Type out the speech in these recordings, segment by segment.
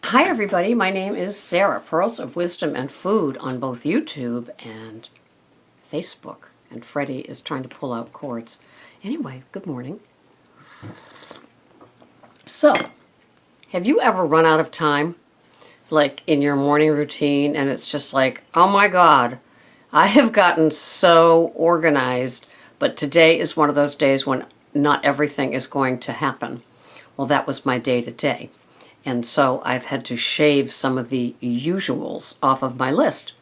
Hi everybody, my name is Sarah, Pearls of Wisdom and Food on both YouTube and Facebook. And Freddie is trying to pull out cords. Anyway, good morning. So, have you ever run out of time, like in your morning routine, and it's just like, oh my God, I have gotten so organized, but today is one of those days when not everything is going to happen. Well, that was my day today. And so I've had to shave some of the usuals off of my list.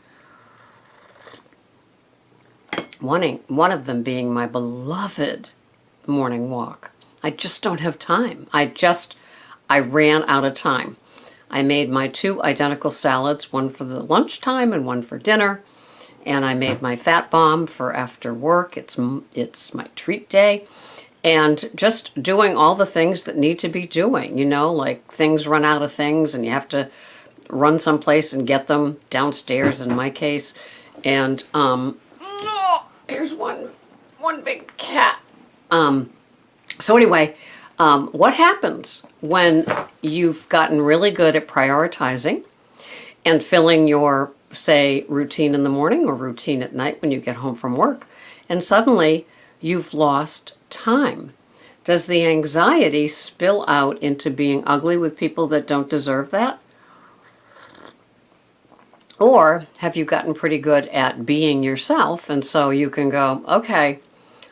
One of them being my beloved morning walk. I just don't have time. I ran out of time. I made my two identical salads, one for the lunchtime and one for dinner. And I made my fat bomb for after work. It's my treat day. And just doing all the things that need to be doing, like things run out of things and you have to run someplace and get them downstairs in my case. And here's one big cat. So anyway, what happens when you've gotten really good at prioritizing and filling your, say, routine in the morning or routine at night when you get home from work, and suddenly you've lost time? Does the anxiety spill out into being ugly with people that don't deserve that? Or have you gotten pretty good at being yourself, and so you can go, okay,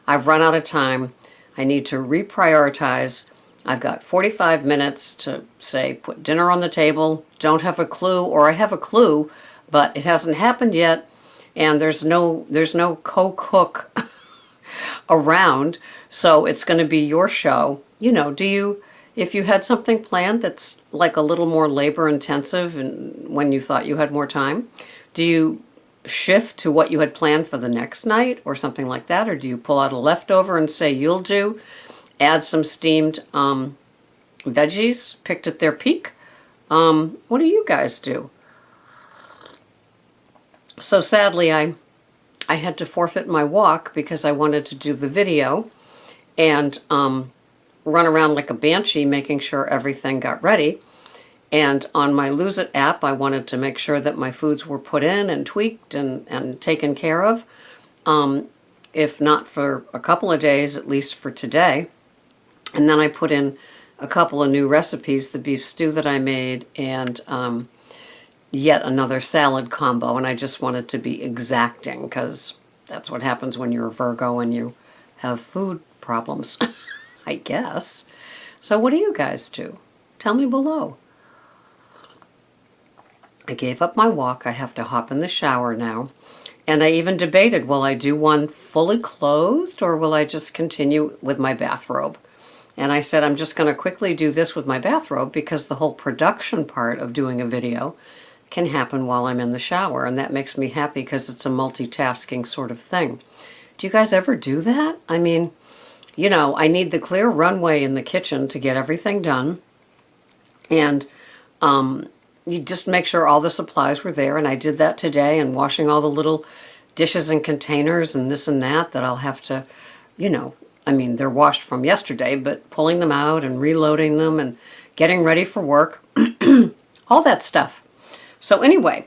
I've run out of time. I need to reprioritize. I've got 45 minutes to, say, put dinner on the table. Don't have a clue, or I have a clue, but it hasn't happened yet, and there's no co-cook around, so it's going to be your show. If you had something planned that's like a little more labor intensive and when you thought you had more time, do you shift to what you had planned for the next night or something like that? Or do you pull out a leftover and say you'll do, add some steamed veggies picked at their peak? What do you guys do? So sadly, I had to forfeit my walk because I wanted to do the video and run around like a banshee making sure everything got ready. And on my Lose It app, I wanted to make sure that my foods were put in and tweaked and taken care of. If not for a couple of days, at least for today. And then I put in a couple of new recipes, the beef stew that I made and yet another salad combo. And I just wanted to be exacting because that's what happens when you're a Virgo and you have food problems, I guess. So what do you guys do? Tell me below. I gave up my walk. I have to hop in the shower now. And I even debated, will I do one fully clothed or will I just continue with my bathrobe? And I said, I'm just going to quickly do this with my bathrobe because the whole production part of doing a video can happen while I'm in the shower. And that makes me happy because it's a multitasking sort of thing. Do you guys ever do that? I mean, I need the clear runway in the kitchen to get everything done. And you just make sure all the supplies were there. And I did that today, and washing all the little dishes and containers and this and that I'll have to, they're washed from yesterday, but pulling them out and reloading them and getting ready for work, all that stuff. So anyway,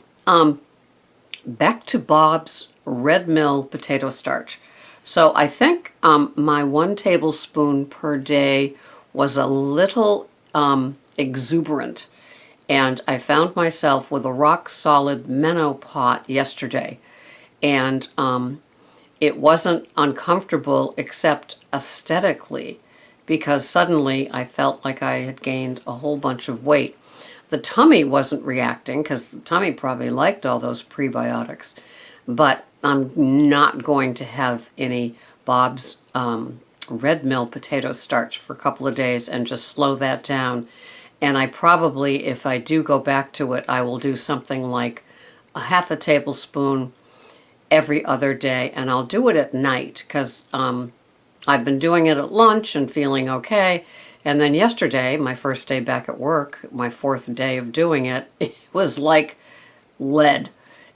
back to Bob's red mill potato starch. So I think my 1 tablespoon per day was a little exuberant. And I found myself with a rock-solid minnow pot yesterday. And it wasn't uncomfortable except aesthetically because suddenly I felt like I had gained a whole bunch of weight. The tummy wasn't reacting because the tummy probably liked all those prebiotics. But I'm not going to have any Bob's red mill potato starch for a couple of days and just slow that down. And I probably, if I do go back to it, I will do something like a half a tablespoon every other day. And I'll do it at night because I've been doing it at lunch and feeling okay. And then yesterday, my first day back at work, my 4th day of doing it, it was like lead.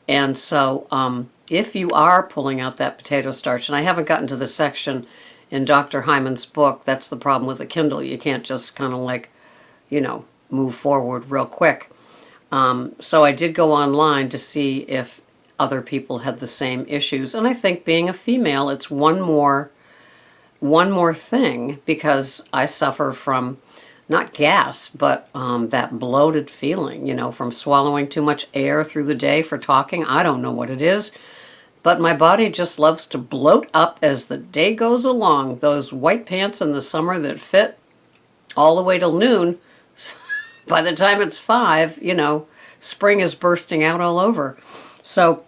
And so if you are pulling out that potato starch, and I haven't gotten to the section in Dr. Hyman's book, that's the problem with a Kindle. You can't just kind of like, move forward real quick. So I did go online to see if other people had the same issues. And I think being a female, it's one more thing, because I suffer from not gas, but that bloated feeling, from swallowing too much air through the day for talking. I don't know what it is, but my body just loves to bloat up as the day goes along. Those white pants in the summer that fit all the way till noon, by the time it's 5, spring is bursting out all over. So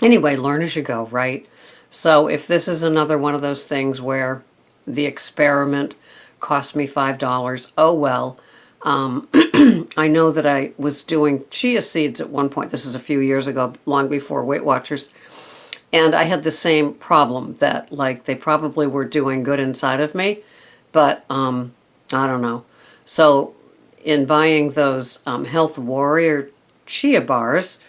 anyway, learn as you go, right? So if this is another one of those things where the experiment cost me $5, oh well. I know that I was doing chia seeds at one point. This is a few years ago, long before Weight Watchers. And I had the same problem that, like, they probably were doing good inside of me, but I don't know. So in buying those Health Warrior chia bars,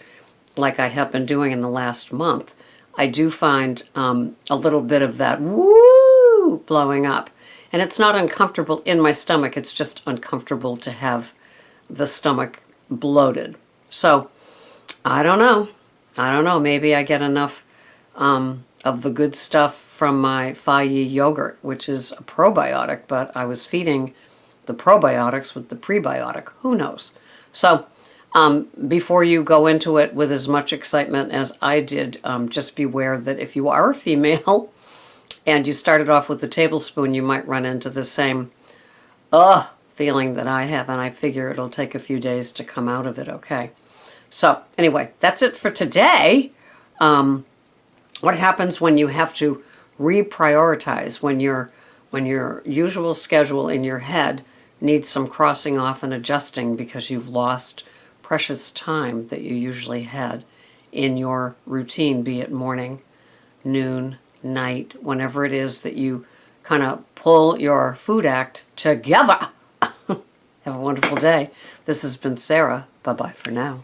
like I have been doing in the last month, I do find a little bit of that woo blowing up. And it's not uncomfortable in my stomach, it's just uncomfortable to have the stomach bloated. So, I don't know. Maybe I get enough of the good stuff from my Faiyi yogurt, which is a probiotic, but I was feeding the probiotics with the prebiotic. Who knows? So, before you go into it with as much excitement as I did, just beware that if you are a female and you started off with the tablespoon, you might run into the same feeling that I have, and I figure it'll take a few days to come out of it, okay? So anyway, that's it for today. What happens when you have to reprioritize, when your usual schedule in your head needs some crossing off and adjusting because you've lost precious time that you usually had in your routine, be it morning, noon, night, whenever it is that you kind of pull your food act together. Have a wonderful day. This has been Sarah. Bye-bye for now.